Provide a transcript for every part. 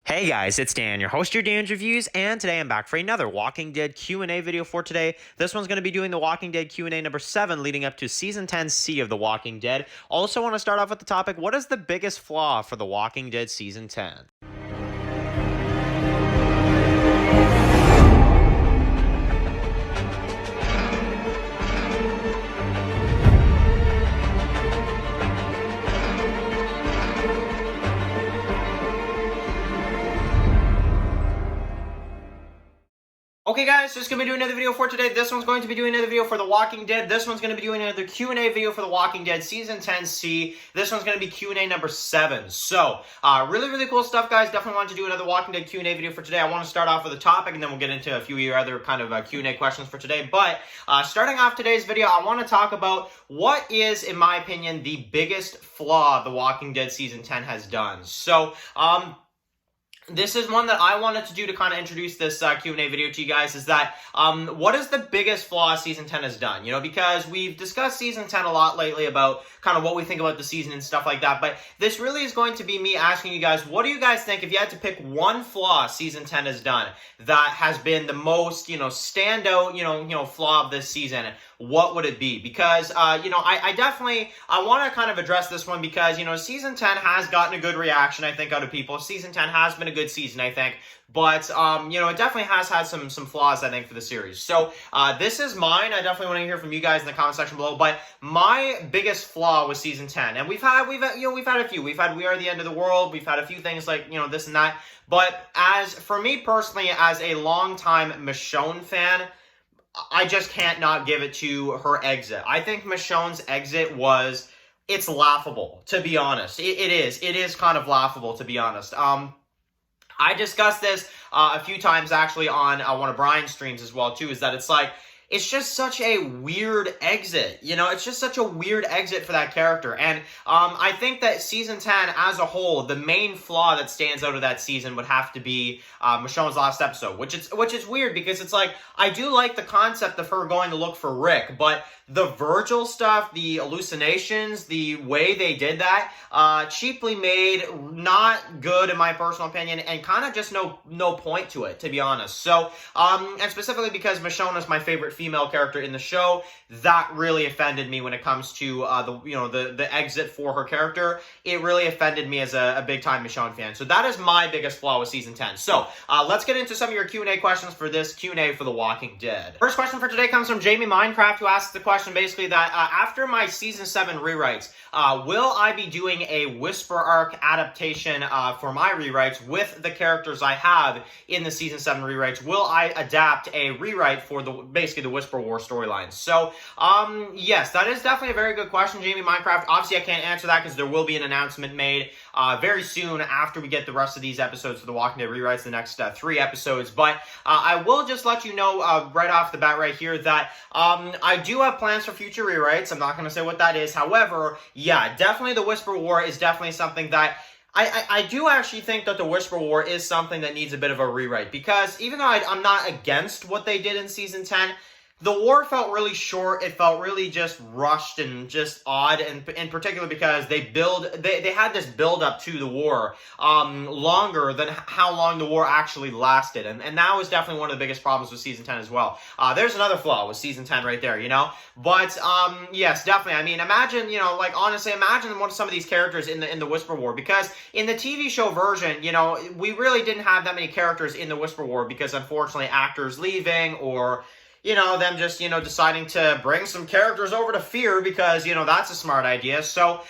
Hey guys, it's Dan, your host, your Dan's Reviews, and today I'm back for another Walking Dead Q&A video for today. This one's going to be doing the Walking Dead Q&A number 7 leading up to Season 10C of The Walking Dead. Also want to start off with the topic, what is the biggest flaw for The Walking Dead Season 10? Okay guys, so just going to be doing another video for today. This one's going to be doing another video for The Walking Dead. This one's going to be doing another Q&A video for The Walking Dead Season 10C. This one's going to be Q&A number 7. So, really cool stuff, guys. Definitely wanted to do another Walking Dead Q&A video for today. I want to start off with a topic, and then we'll get into a few other kind of Q&A questions for today. But, starting off today's video, I want to talk about what is, in my opinion, the biggest flaw The Walking Dead Season 10 has done. So, this is one that I wanted to do to kind of introduce this Q&A video to you guys, is that what is the biggest flaw Season 10 has done? You know, because we've discussed Season 10 a lot lately about kind of what we think about the season and stuff like that, but this really is going to be me asking you guys, what do you guys think if you had to pick one flaw Season 10 has done that has been the most, standout, flaw of this season? What would it be? Because, I definitely, I want to kind of address this one because, Season 10 has gotten a good reaction, I think, out of people. Season 10 has been a good season, I think. But, it definitely has had some flaws, I think, for the series. So, this is mine. I definitely want to hear from you guys in the comment section below. But my biggest flaw was Season 10. And we've had a few. We've had We Are the End of the World. We've had a few things like, this and that. But as, for me personally, as a longtime Michonne fan, I just can't not give it to her exit. I think Michonne's exit it's laughable, to be honest. It is kind of laughable, to be honest. I discussed this a few times, actually, on one of Brian's streams as well, too, is that it's just such a weird exit. It's just such a weird exit for that character. And I think that Season 10 as a whole, the main flaw that stands out of that season would have to be Michonne's last episode, which is weird because it's like, I do like the concept of her going to look for Rick, but the Virgil stuff, the hallucinations, the way they did that, cheaply made, not good in my personal opinion, and kind of just no point to it, to be honest. So, and specifically because Michonne is my favorite female character in the show, that really offended me when it comes to the exit for her character. It really offended me as a big time Michonne fan. So that is my biggest flaw with Season 10. So let's get into some of your Q&A questions for this Q&A for The Walking Dead. First question for today comes from Jamie Minecraft, who asks the question basically that after my Season 7 rewrites, will I be doing a Whisper arc adaptation for my rewrites with the characters I have in the Season 7 rewrites? Will I adapt a rewrite for basically the Whisper War storyline? So, yes, that is definitely a very good question, Jamie Minecraft. Obviously, I can't answer that because there will be an announcement made very soon after we get the rest of these episodes for The Walking Dead rewrites, the next 3 episodes. But I will just let you know right off the bat right here that I do have plans for future rewrites. I'm not going to say what that is. However, yeah, definitely the Whisper War is definitely something that I do actually think that the Whisper War is something that needs a bit of a rewrite, because even though I'm not against what they did in Season 10, the war felt really short. It felt really just rushed and just odd, and in particular because they had this build up to the war longer than how long the war actually lasted, and that was definitely one of the biggest problems with Season 10 as well. There's another flaw with Season 10 right there, But yes, definitely. I mean, imagine, honestly, imagine some of these characters in the Whisper War, because in the TV show version, we really didn't have that many characters in the Whisper War because unfortunately actors leaving, or them just, deciding to bring some characters over to Fear because, that's a smart idea. So,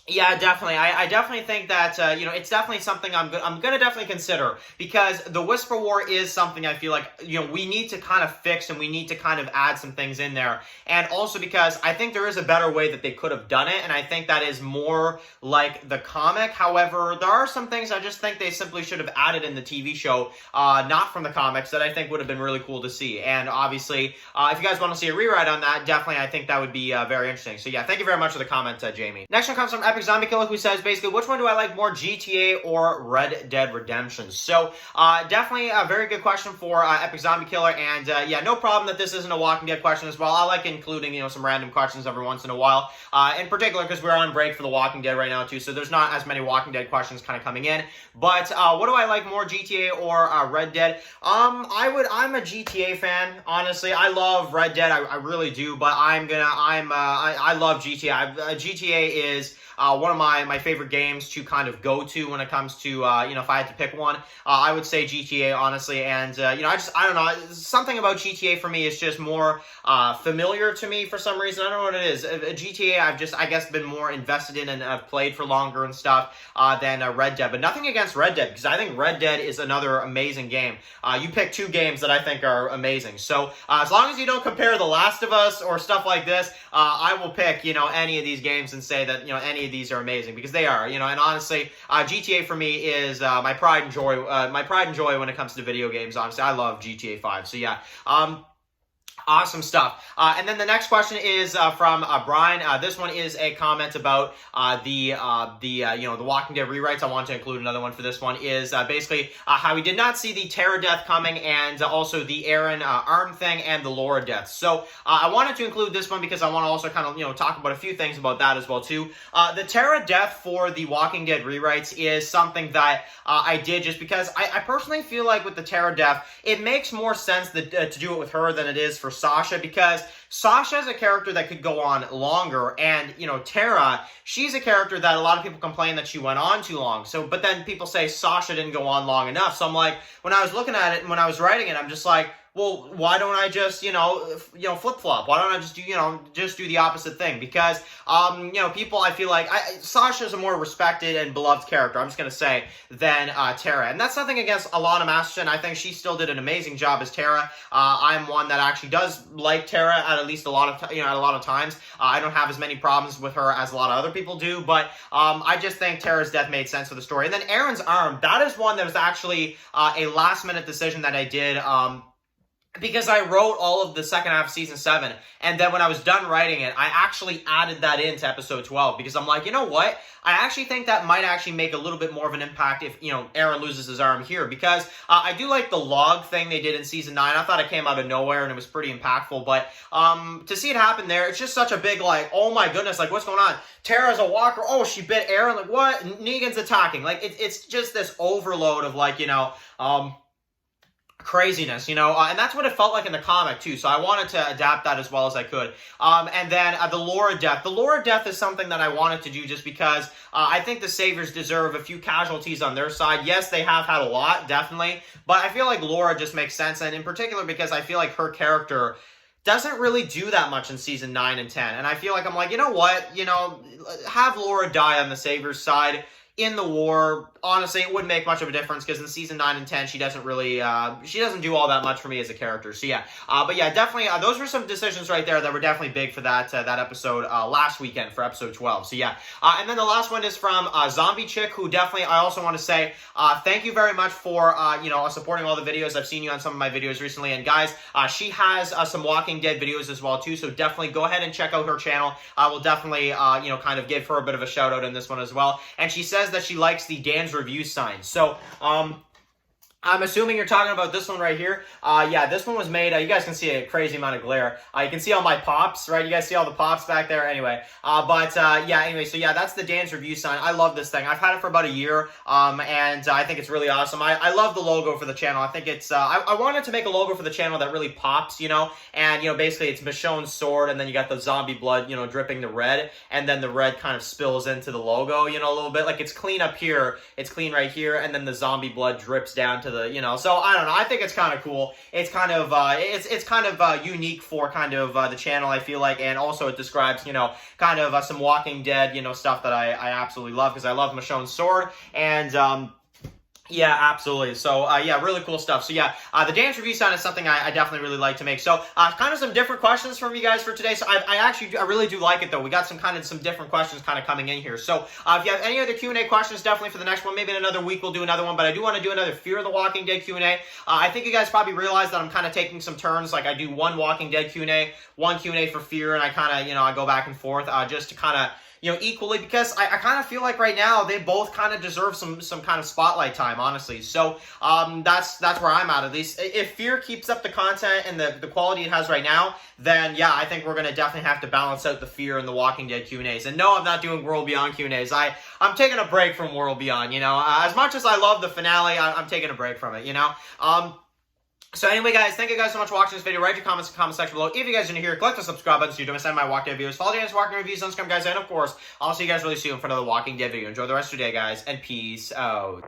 yeah, definitely. I definitely think that, it's definitely something I'm going to definitely consider, because the Whisper War is something I feel like, we need to kind of fix, and we need to kind of add some things in there. And also because I think there is a better way that they could have done it, and I think that is more like the comic. However, there are some things I just think they simply should have added in the TV show, not from the comics, that I think would have been really cool to see. And obviously, if you guys want to see a rewrite on that, definitely I think that would be very interesting. So yeah, thank you very much for the comment, Jamie. Next one comes from Epic Zombie Killer, who says, basically, which one do I like more, GTA or Red Dead Redemption? So, definitely a very good question for Epic Zombie Killer, and yeah, no problem that this isn't a Walking Dead question as well. I like including, you know, some random questions every once in a while, in particular because we're on break for The Walking Dead right now, too, so there's not as many Walking Dead questions kind of coming in. But what do I like more, GTA or Red Dead? I'm a GTA fan, honestly. I love Red Dead, I really do, but I love GTA. GTA is one of my favorite games to kind of go to when it comes to, you know, if I had to pick one, I would say GTA, honestly, and, you know, I don't know, something about GTA for me is just more familiar to me for some reason. I don't know what it is. GTA, I've just, I guess, been more invested in and I've played for longer and stuff than Red Dead, but nothing against Red Dead, because I think Red Dead is another amazing game. You pick two games that I think are amazing, so as long as you don't compare The Last of Us or stuff like this, I will pick, you know, any of these games and say that, you know, any of these are amazing, because they are, you know, and honestly, GTA for me is my pride and joy when it comes to video games. Honestly, I love GTA 5, so yeah. Awesome stuff. And then the next question is from Brian. This one is a comment about you know, the Walking Dead rewrites. I want to include another one for this one. Is basically how he did not see the Tara death coming, and also the Aaron arm thing and the Laura death. So I wanted to include this one because I want to also kind of, you know, talk about a few things about that as well too. The Tara death for the Walking Dead rewrites is something that I did just because I personally feel like with the Tara death, it makes more sense to do it with her than it is for Sasha, because Sasha is a character that could go on longer, and, you know, Tara, she's a character that a lot of people complain that she went on too long. So, but then people say Sasha didn't go on long enough. So I'm like, when I was looking at it and when I was writing it, I'm just like, well, why don't I just, you know, flip-flop? Why don't I just do, you know, just do the opposite thing? Because, you know, people, I feel like, Sasha's a more respected and beloved character, I'm just going to say, than Tara. And that's nothing against Alana Masterson. I think she still did an amazing job as Tara. I'm one that actually does like Tara at least a lot of times. I don't have as many problems with her as a lot of other people do, but I just think Tara's death made sense for the story. And then Aaron's arm, that is one that was actually a last-minute decision that I did, because I wrote all of the second half of season 7, and then when I was done writing it, I actually added that into episode 12, because I'm like, you know what? I actually think that might actually make a little bit more of an impact if, you know, Aaron loses his arm here, because I do like the log thing they did in season 9. I thought it came out of nowhere, and it was pretty impactful, but to see it happen there, it's just such a big, like, oh my goodness, like, what's going on? Tara's a walker, oh, she bit Aaron, like, what? Negan's attacking. Like, it's just this overload of, like, you know, craziness, you know, and that's what it felt like in the comic too, so I wanted to adapt that as well as I could. And then the Laura death. The Laura death is something that I wanted to do just because I think the Saviors deserve a few casualties on their side. Yes, they have had a lot, definitely, but I feel like Laura just makes sense, and in particular because I feel like her character doesn't really do that much in season 9 and 10, and I feel like I'm like, you know what, you know, have Laura die on the Saviors side in the war. Honestly, it wouldn't make much of a difference, because in season 9 and 10, she doesn't really, she doesn't do all that much for me as a character. So yeah, but yeah, definitely, those were some decisions right there that were definitely big for that episode last weekend for episode 12. So yeah, and then the last one is from Zombie Chick, who definitely, I also want to say, thank you very much for, you know, supporting all the videos. I've seen you on some of my videos recently, and guys, she has some Walking Dead videos as well too, so definitely go ahead and check out her channel. I will definitely, you know, kind of give her a bit of a shout out in this one as well. And she says that she likes the Dan's Reviews sign. So, I'm assuming you're talking about this one right here. Yeah, this one was made, you guys can see a crazy amount of glare. You can see all my pops, right? You guys see all the pops back there? Anyway, yeah, anyway, so yeah, that's the Dan's Review sign. I love this thing. I've had it for about a year, and I think it's really awesome. I love the logo for the channel. I think it's, I wanted to make a logo for the channel that really pops, you know, and, you know, basically it's Michonne's sword, and then you got the zombie blood, you know, dripping the red, and then the red kind of spills into the logo, you know, a little bit. Like, it's clean up here, it's clean right here, and then the zombie blood drips down to the, you know, so I don't know, I think it's kind of cool. It's kind of it's kind of unique for kind of the channel, I feel like, and also it describes, you know, kind of some Walking Dead, you know, stuff that I absolutely love, because I love Michonne's sword, and yeah, absolutely. So, yeah, really cool stuff. So, yeah, the Dan's Review sign is something I definitely really like to make. So, kind of some different questions from you guys for today. So, I really do like it, though. We got some different questions kind of coming in here. So, if you have any other Q&A questions, definitely for the next one. Maybe in another week we'll do another one. But I do want to do another Fear the Walking Dead Q&A. I think you guys probably realize that I'm kind of taking some turns. Like, I do one Walking Dead Q&A, one Q&A for Fear, and I kind of, you know, I go back and forth just to kind of, equally, because I kind of feel like right now they both kind of deserve some kind of spotlight time, honestly. So that's where I'm at least. If Fear keeps up the content and the quality it has right now, then yeah, I think we're going to definitely have to balance out the Fear and the Walking Dead Q&As. And no, I'm not doing World Beyond Q&As. I'm taking a break from World Beyond, as much as I love the finale, I'm taking a break from it, So anyway, guys, thank you guys so much for watching this video. Write your comments in the comment section below. If you guys are new here, click the subscribe button so you don't miss out on my Walking Dead videos. Follow the guys Walking Reviews on Instagram, guys. And of course, I'll see you guys really soon for another Walking Dead video. Enjoy the rest of your day, guys, and peace out.